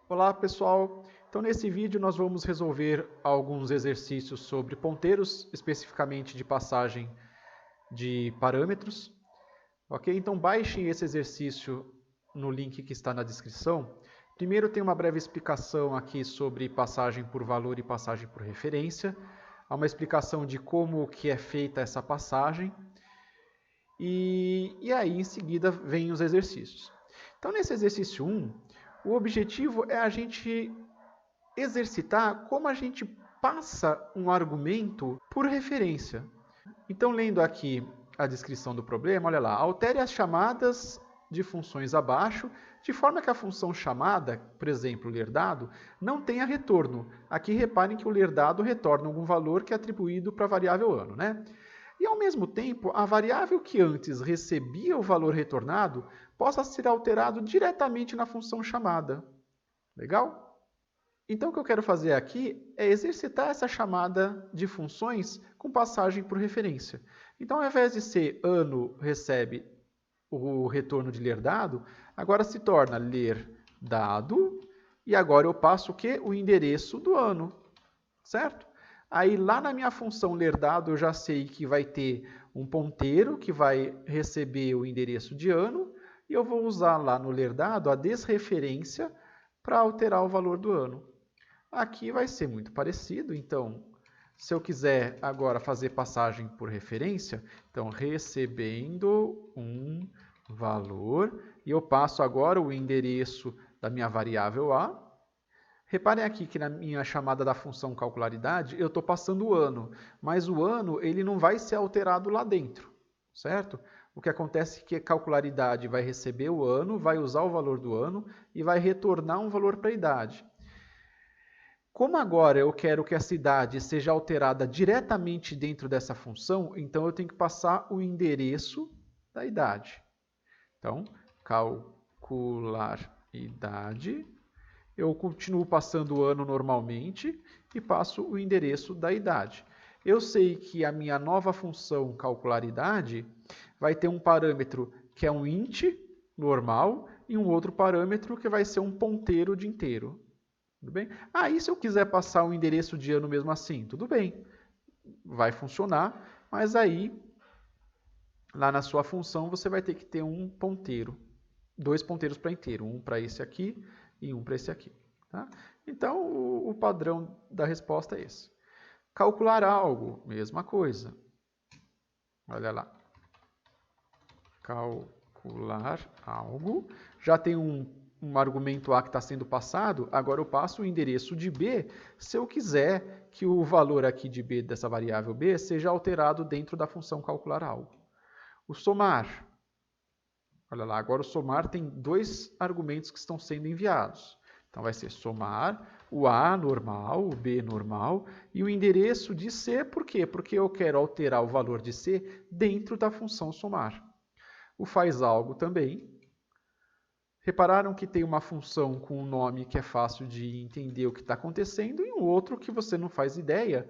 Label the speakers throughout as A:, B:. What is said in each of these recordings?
A: Olá pessoal, então nesse vídeo nós vamos resolver alguns exercícios sobre ponteiros, especificamente de passagem de parâmetros. Ok? Então baixem esse exercício no link que está na descrição. Primeiro tem uma breve explicação aqui sobre passagem por valor e passagem por referência. Há uma explicação de como que é feita essa passagem. E aí em seguida vem os exercícios. Então nesse exercício 1, o objetivo é a gente exercitar como a gente passa um argumento por referência. Então, lendo aqui a descrição do problema, olha lá, altere as chamadas de funções abaixo, de forma que a função chamada, por exemplo, ler dado, não tenha retorno. Aqui reparem que o ler dado retorna algum valor que é atribuído para a variável ano, né? E, ao mesmo tempo, a variável que antes recebia o valor retornado possa ser alterado diretamente na função chamada. Legal? Então, o que eu quero fazer aqui é exercitar essa chamada de funções com passagem por referência. Então, ao invés de ser ano recebe o retorno de ler dado, agora se torna ler dado, e agora eu passo o quê? O endereço do ano, certo? Aí, lá na minha função ler dado, eu já sei que vai ter um ponteiro que vai receber o endereço de ano, e eu vou usar lá no ler dado a desreferência para alterar o valor do ano. Aqui vai ser muito parecido, então, se eu quiser agora fazer passagem por referência, então, recebendo um valor, e eu passo agora o endereço da minha variável A. Reparem aqui que na minha chamada da função calcularidade, eu estou passando o ano, mas o ano ele não vai ser alterado lá dentro, certo? O que acontece é que a calcularidade vai receber o ano, vai usar o valor do ano e vai retornar um valor para a idade. Como agora eu quero que essa idade seja alterada diretamente dentro dessa função, então eu tenho que passar o endereço da idade. Então, calcular idade, eu continuo passando o ano normalmente e passo o endereço da idade. Eu sei que a minha nova função calcular idade vai ter um parâmetro que é um int normal e um outro parâmetro que vai ser um ponteiro de inteiro. Tudo bem? E se eu quiser passar o endereço de ano mesmo assim? Tudo bem, vai funcionar, mas aí, lá na sua função, você vai ter que ter um ponteiro, dois ponteiros para inteiro, um para esse aqui e um para esse aqui. Tá? Então, o padrão da resposta é esse. Calcular algo, mesma coisa. Olha lá. Calcular algo. Já tem um argumento A que está sendo passado, agora eu passo o endereço de B se eu quiser que o valor aqui de B, dessa variável B, seja alterado dentro da função calcular algo. O somar. Olha lá, agora o somar tem dois argumentos que estão sendo enviados. Então, vai ser somar o A normal, o B normal, e o endereço de C, por quê? Porque eu quero alterar o valor de C dentro da função somar. O faz algo também. Repararam que tem uma função com um nome que é fácil de entender o que está acontecendo e um outro que você não faz ideia.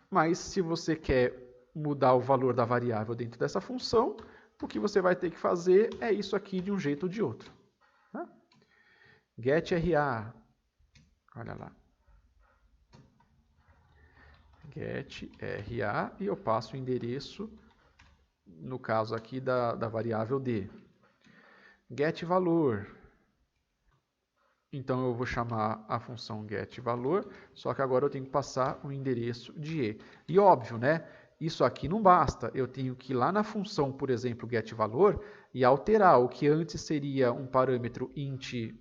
A: Mas se você quer mudar o valor da variável dentro dessa função, o que você vai ter que fazer é isso aqui de um jeito ou de outro. Tá? GetRA. Olha lá. GetRA e eu passo o endereço, no caso aqui, da variável D. GetValor. Então, eu vou chamar a função getValor, só que agora eu tenho que passar o endereço de E. E óbvio, né? Isso aqui não basta. Eu tenho que ir lá na função, por exemplo, getValor, e alterar o que antes seria um parâmetro int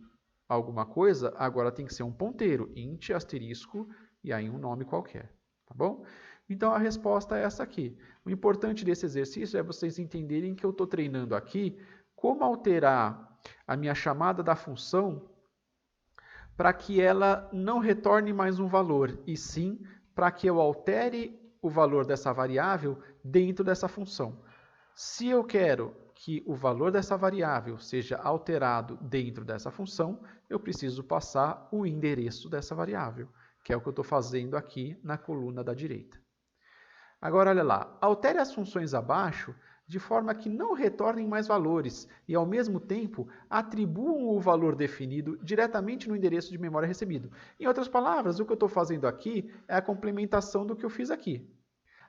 A: alguma coisa, agora tem que ser um ponteiro, int asterisco, e aí um nome qualquer. Tá bom? Então, a resposta é essa aqui. O importante desse exercício é vocês entenderem que eu estou treinando aqui como alterar a minha chamada da função para que ela não retorne mais um valor, e sim para que eu altere o valor dessa variável dentro dessa função. Se eu quero que o valor dessa variável seja alterado dentro dessa função, eu preciso passar o endereço dessa variável, que é o que eu estou fazendo aqui na coluna da direita. Agora, olha lá, altere as funções abaixo de forma que não retornem mais valores e, ao mesmo tempo, atribuam o valor definido diretamente no endereço de memória recebido. Em outras palavras, o que eu estou fazendo aqui é a complementação do que eu fiz aqui.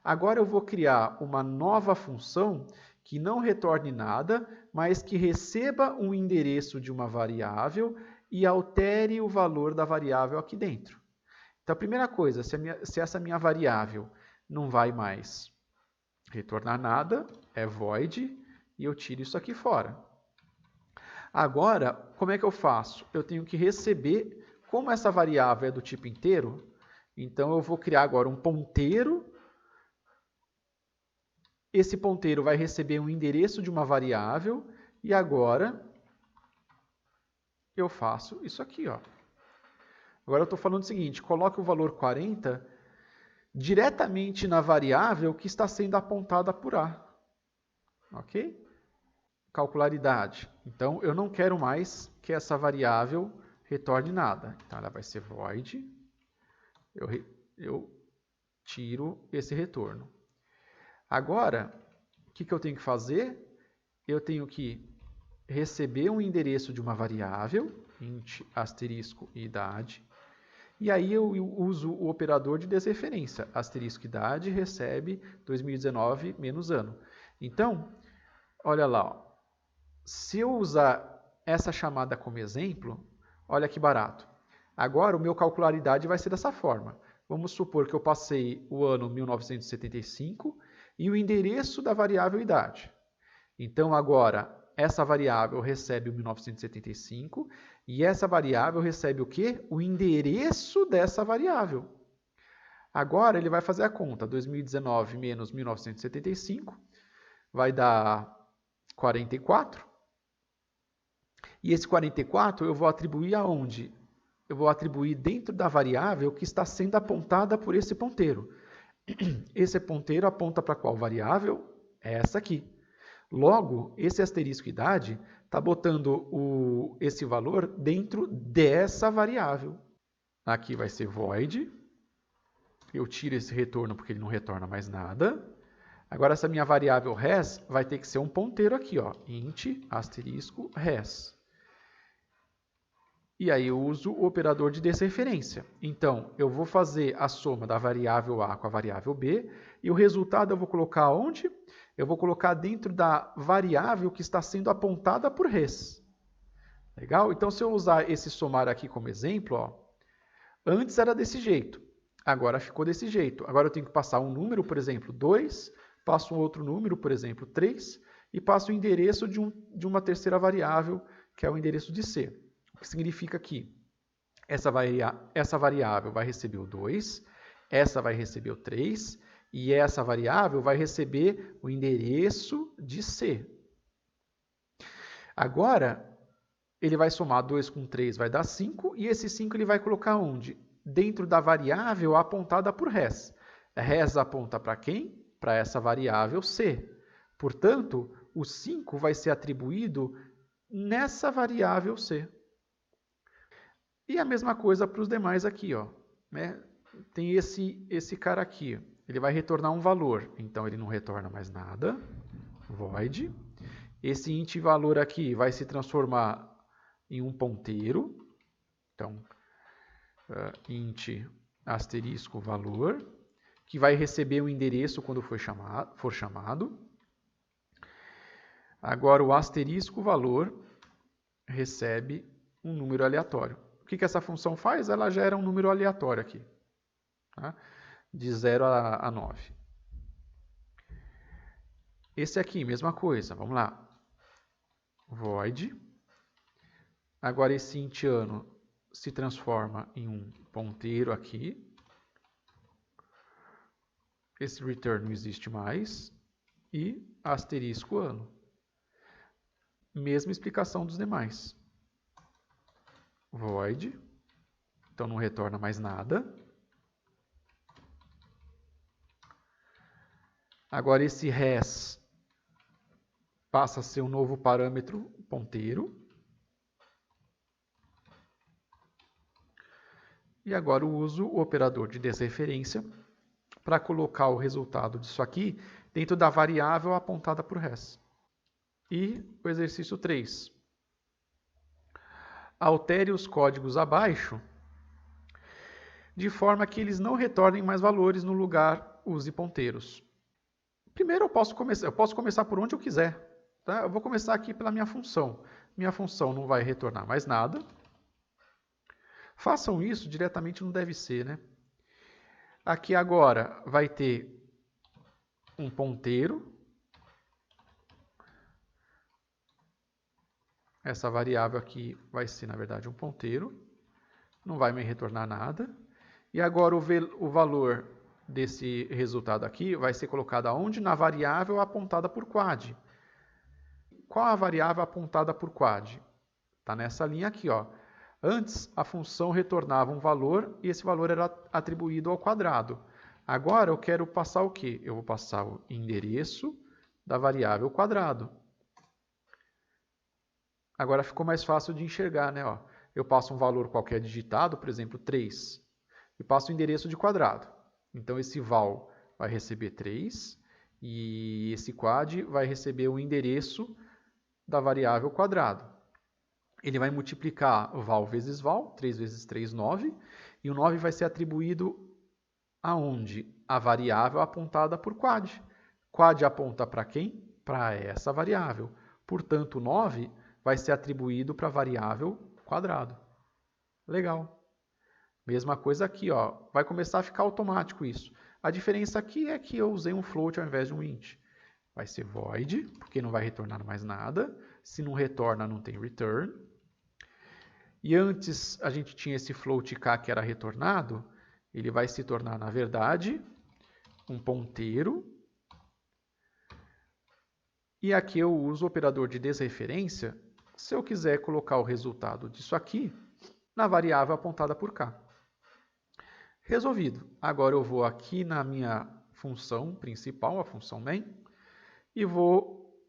A: Agora eu vou criar uma nova função que não retorne nada, mas que receba um endereço de uma variável e altere o valor da variável aqui dentro. Então, a primeira coisa, se essa minha variável não vai mais retornar nada, é void, e eu tiro isso aqui fora. Agora, como é que eu faço? Eu tenho que receber, como essa variável é do tipo inteiro, então eu vou criar agora um ponteiro. Esse ponteiro vai receber um endereço de uma variável, e agora eu faço isso aqui, ó. Agora eu estou falando o seguinte, coloque o valor 40 diretamente na variável que está sendo apontada por A. Ok? Calcularidade. Então, eu não quero mais que essa variável retorne nada. Então, ela vai ser void. Eu tiro esse retorno. Agora, o que eu tenho que fazer? Eu tenho que receber um endereço de uma variável, int asterisco idade, e aí eu uso o operador de desreferência. Asterisco idade recebe 2019 menos ano. Então, olha lá. Ó. Se eu usar essa chamada como exemplo, olha que barato. Agora o meu calcularidade vai ser dessa forma. Vamos supor que eu passei o ano 1975 e o endereço da variável idade. Então, agora, essa variável recebe o 1975 e essa variável recebe o quê? O endereço dessa variável. Agora, ele vai fazer a conta. 2019 menos 1975 vai dar 44. E esse 44 eu vou atribuir aonde? Eu vou atribuir dentro da variável que está sendo apontada por esse ponteiro. Esse ponteiro aponta para qual variável? É essa aqui. Logo, esse asterisco idade está botando esse valor dentro dessa variável. Aqui vai ser void. Eu tiro esse retorno porque ele não retorna mais nada. Agora, essa minha variável res vai ter que ser um ponteiro aqui, ó, int asterisco res. E aí eu uso o operador de desreferência. Então, eu vou fazer a soma da variável A com a variável B, e o resultado eu vou colocar onde? Eu vou colocar dentro da variável que está sendo apontada por res. Legal? Então, se eu usar esse somar aqui como exemplo, ó, antes era desse jeito, agora ficou desse jeito. Agora eu tenho que passar um número, por exemplo, 2, passo um outro número, por exemplo, 3, e passo o endereço de uma terceira variável, que é o endereço de C. O que significa que essa variável vai receber o 2, essa vai receber o 3, e essa variável vai receber o endereço de C. Agora, ele vai somar 2 com 3, vai dar 5, e esse 5 ele vai colocar onde? Dentro da variável apontada por res. Res aponta para quem? Para essa variável C. Portanto, o 5 vai ser atribuído nessa variável C. E a mesma coisa para os demais aqui, ó, né? Tem esse cara aqui, ele vai retornar um valor, então ele não retorna mais nada, void. Esse int valor aqui vai se transformar em um ponteiro, então int asterisco valor, que vai receber o endereço quando for chamado. Agora o asterisco valor recebe um número aleatório. O que essa função faz? Ela gera um número aleatório aqui, tá? De 0 a 9. Esse aqui, mesma coisa. Vamos lá. Void. Agora esse int ano se transforma em um ponteiro aqui. Esse return não existe mais. E asterisco ano. Mesma explicação dos demais. Void. Então não retorna mais nada. Agora esse res passa a ser um novo parâmetro ponteiro. E agora eu uso o operador de desreferência para colocar o resultado disso aqui dentro da variável apontada por res. E o exercício 3. Altere os códigos abaixo de forma que eles não retornem mais valores, no lugar use ponteiros. Primeiro eu posso começar por onde eu quiser. Tá? Eu vou começar aqui pela minha função. Minha função não vai retornar mais nada. Façam isso diretamente no deve ser, né? Aqui agora vai ter um ponteiro. Essa variável aqui vai ser, na verdade, um ponteiro. Não vai me retornar nada. E agora o valor desse resultado aqui vai ser colocado aonde? Na variável apontada por quad. Qual a variável apontada por quad? Está nessa linha aqui, ó. Antes, a função retornava um valor e esse valor era atribuído ao quadrado. Agora, eu quero passar o quê? Eu vou passar o endereço da variável quadrado. Agora ficou mais fácil de enxergar, né? Ó, eu passo um valor qualquer digitado, por exemplo, 3, e passo o endereço de quadrado. Então, esse val vai receber 3 e esse quad vai receber o endereço da variável quadrado. Ele vai multiplicar val vezes val, 3 vezes 3, 9, e o 9 vai ser atribuído aonde? A variável apontada por quad. Quad aponta para quem? Para essa variável. Portanto, o 9 vai ser atribuído para a variável quadrado. Legal. Mesma coisa aqui, ó. Vai começar a ficar automático isso. A diferença aqui é que eu usei um float ao invés de um int. Vai ser void, porque não vai retornar mais nada. Se não retorna, não tem return. E antes a gente tinha esse float k que era retornado. Ele vai se tornar, na verdade, um ponteiro. E aqui eu uso o operador de desreferência se eu quiser colocar o resultado disso aqui na variável apontada por k. Resolvido. Agora eu vou aqui na minha função principal, a função main, e vou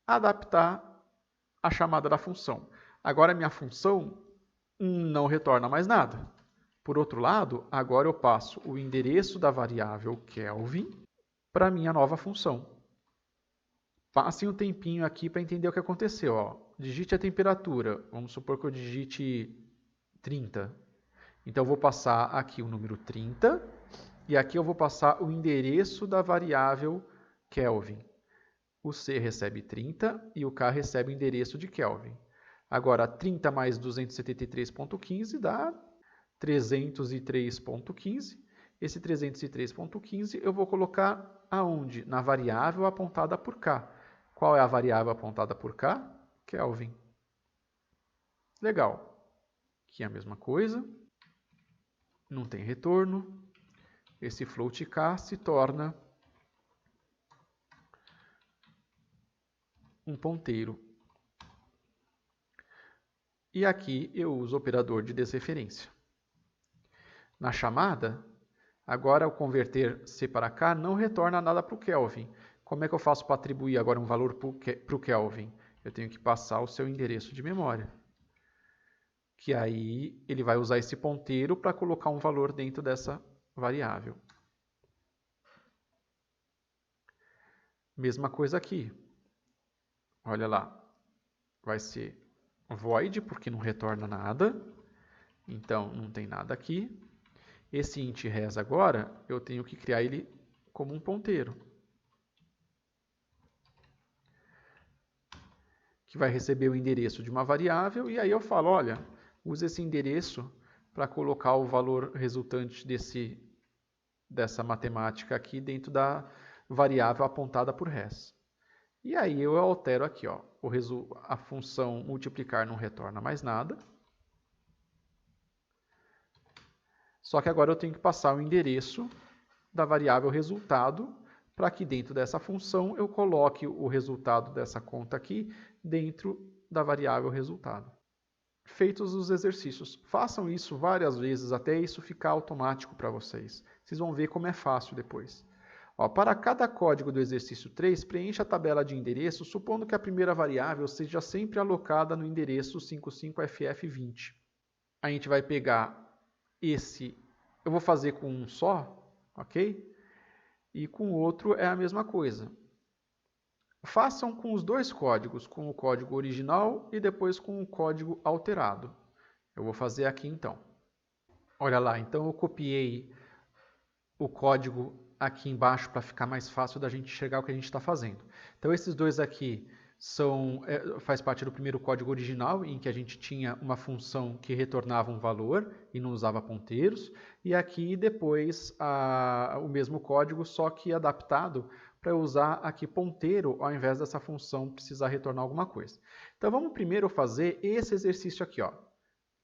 A: adaptar a chamada da função. Agora a minha função não retorna mais nada. Por outro lado, agora eu passo o endereço da variável Kelvin para a minha nova função. Passem um tempinho aqui para entender o que aconteceu. Ó. Digite a temperatura. Vamos supor que eu digite 30. Então, eu vou passar aqui o número 30 e aqui eu vou passar o endereço da variável Kelvin. O C recebe 30 e o K recebe o endereço de Kelvin. Agora, 30 mais 273.15 dá 303.15. Esse 303.15 eu vou colocar aonde? Na variável apontada por K. Qual é a variável apontada por K? Kelvin. Legal. Aqui é a mesma coisa. Não tem retorno. Esse float K se torna um ponteiro. E aqui eu uso o operador de desreferência. Na chamada, agora ao converter C para K, não retorna nada para o Kelvin. Como é que eu faço para atribuir agora um valor para o Kelvin? Eu tenho que passar o seu endereço de memória. Que aí ele vai usar esse ponteiro para colocar um valor dentro dessa variável. Mesma coisa aqui. Olha lá. Vai ser void, porque não retorna nada. Então, não tem nada aqui. Esse int res agora, eu tenho que criar ele como um ponteiro. Que vai receber o endereço de uma variável. E aí eu falo, olha, use esse endereço para colocar o valor resultante dessa matemática aqui dentro da variável apontada por res. E aí eu altero aqui, ó, a função multiplicar não retorna mais nada. Só que agora eu tenho que passar o endereço da variável resultado para que dentro dessa função eu coloque o resultado dessa conta aqui dentro da variável resultado. Feitos os exercícios, façam isso várias vezes até isso ficar automático para vocês. Vocês vão ver como é fácil depois. Ó, para cada código do exercício 3, preencha a tabela de endereço, supondo que a primeira variável seja sempre alocada no endereço 55ff20. A gente vai pegar esse, eu vou fazer com um só, ok? e com o outro é a mesma coisa. Façam com os dois códigos, com o código original e depois com o código alterado. Eu vou fazer aqui então. Olha lá, então eu copiei o código aqui embaixo para ficar mais fácil da gente enxergar o que a gente está fazendo. Então esses dois aqui faz parte do primeiro código original, em que a gente tinha uma função que retornava um valor e não usava ponteiros, e aqui depois o mesmo código, só que adaptado para usar aqui ponteiro, ao invés dessa função precisar retornar alguma coisa. Então vamos primeiro fazer esse exercício aqui, ó.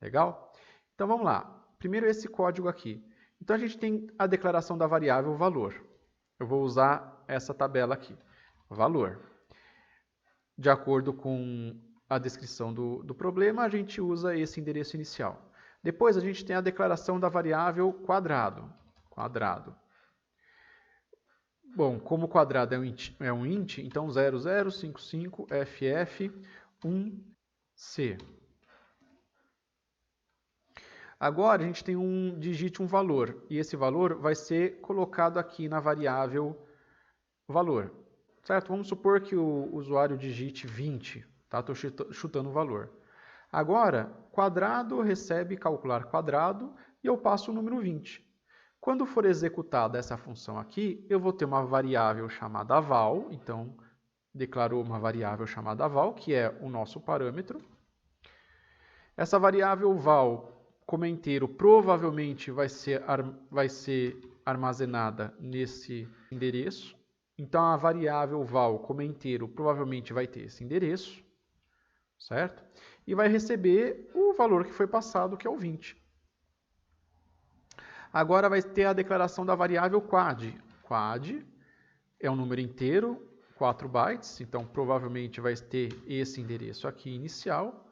A: Legal? Então vamos lá. Primeiro esse código aqui. Então a gente tem a declaração da variável valor. Eu vou usar essa tabela aqui. Valor. De acordo com a descrição do problema, a gente usa esse endereço inicial. Depois a gente tem a declaração da variável quadrado. Quadrado. Bom, como o quadrado é um int, então 0055ff1c. Agora a gente tem digite um valor, e esse valor vai ser colocado aqui na variável valor. Certo? Vamos supor que o usuário digite 20, tá? Estou chutando o valor. Agora, quadrado recebe calcular quadrado e eu passo o número 20. Quando for executada essa função aqui, eu vou ter uma variável chamada val, então declarou uma variável chamada val, que é o nosso parâmetro. Essa variável val, como é inteiro, provavelmente vai ser armazenada nesse endereço. Então, a variável val, como é inteiro, provavelmente vai ter esse endereço, certo? E vai receber o valor que foi passado, que é o 20. Agora vai ter a declaração da variável quad. Quad é um número inteiro, 4 bytes, então provavelmente vai ter esse endereço aqui inicial.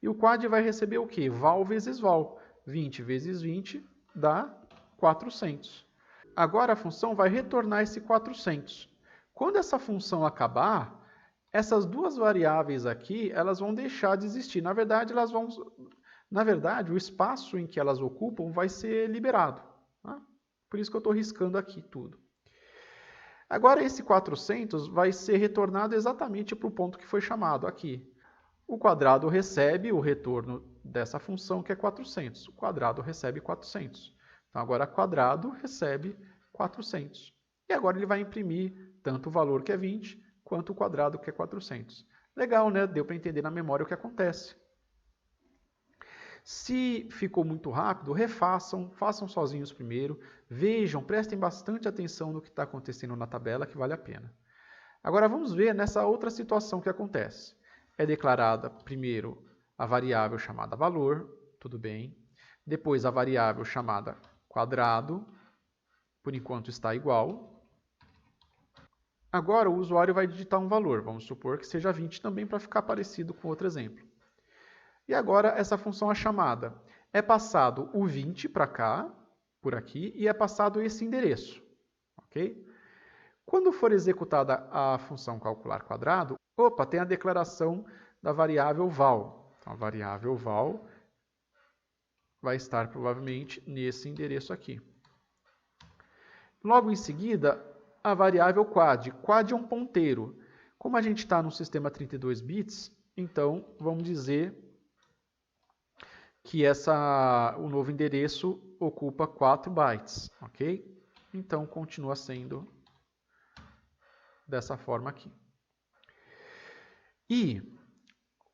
A: E o quad vai receber o quê? Val vezes val. 20 vezes 20 dá 400. Agora a função vai retornar esse 400. Quando essa função acabar, essas duas variáveis aqui, elas vão deixar de existir. Na verdade, o espaço em que elas ocupam vai ser liberado. Tá? Por isso que eu estou riscando aqui tudo. Agora esse 400 vai ser retornado exatamente para o ponto que foi chamado aqui. O quadrado recebe o retorno dessa função, que é 400. O quadrado recebe 400. Então, agora quadrado recebe 400. E agora ele vai imprimir tanto o valor, que é 20, quanto o quadrado, que é 400. Legal, né? Deu para entender na memória o que acontece. Se ficou muito rápido, refaçam, façam sozinhos primeiro, vejam, prestem bastante atenção no que está acontecendo na tabela, que vale a pena. Agora vamos ver nessa outra situação que acontece. É declarada primeiro a variável chamada valor, tudo bem. Depois a variável chamada quadrado, por enquanto está igual. Agora o usuário vai digitar um valor, vamos supor que seja 20 também, para ficar parecido com outro exemplo. E agora essa função é chamada. É passado o 20 para cá, por aqui, e é passado esse endereço. Ok? Quando for executada a função calcular quadrado, tem a declaração da variável val. Então, a variável val vai estar provavelmente nesse endereço aqui. Logo em seguida, a variável quad. Quad é um ponteiro. Como a gente está no sistema 32 bits, então vamos dizer que o novo endereço ocupa 4 bytes. Ok? Então, continua sendo dessa forma aqui. E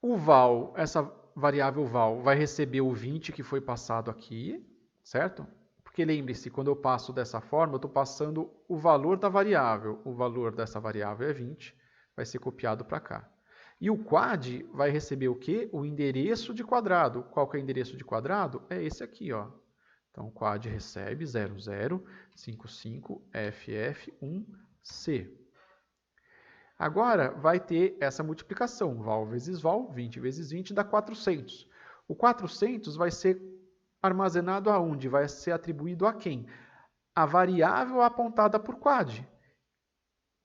A: o val, essa variável val, vai receber o 20 que foi passado aqui, certo? Porque lembre-se, quando eu passo dessa forma, eu estou passando o valor da variável. O valor dessa variável é 20, vai ser copiado para cá. E o quad vai receber o quê? O endereço de quadrado. Qual que é o endereço de quadrado? É esse aqui, ó. Então, o quad recebe 0055ff1c. Agora, vai ter essa multiplicação, val vezes val, 20 vezes 20 dá 400. O 400 vai ser armazenado aonde? Vai ser atribuído a quem? A variável apontada por quad.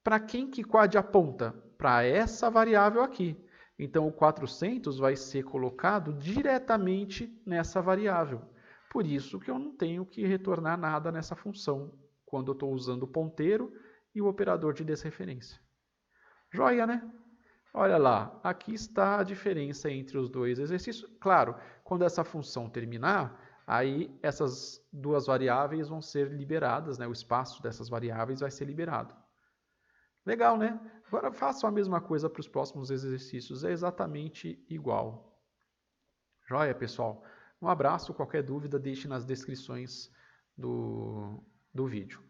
A: Para quem que quad aponta? Para essa variável aqui. Então, o 400 vai ser colocado diretamente nessa variável. Por isso que eu não tenho que retornar nada nessa função quando eu estou usando o ponteiro e o operador de desreferência. Joia, né? Olha lá, aqui está a diferença entre os dois exercícios. Claro, quando essa função terminar, aí essas duas variáveis vão ser liberadas, né? O espaço dessas variáveis vai ser liberado. Legal, né? Agora façam a mesma coisa para os próximos exercícios, é exatamente igual. Joia, pessoal? Um abraço, qualquer dúvida deixe nas descrições do vídeo.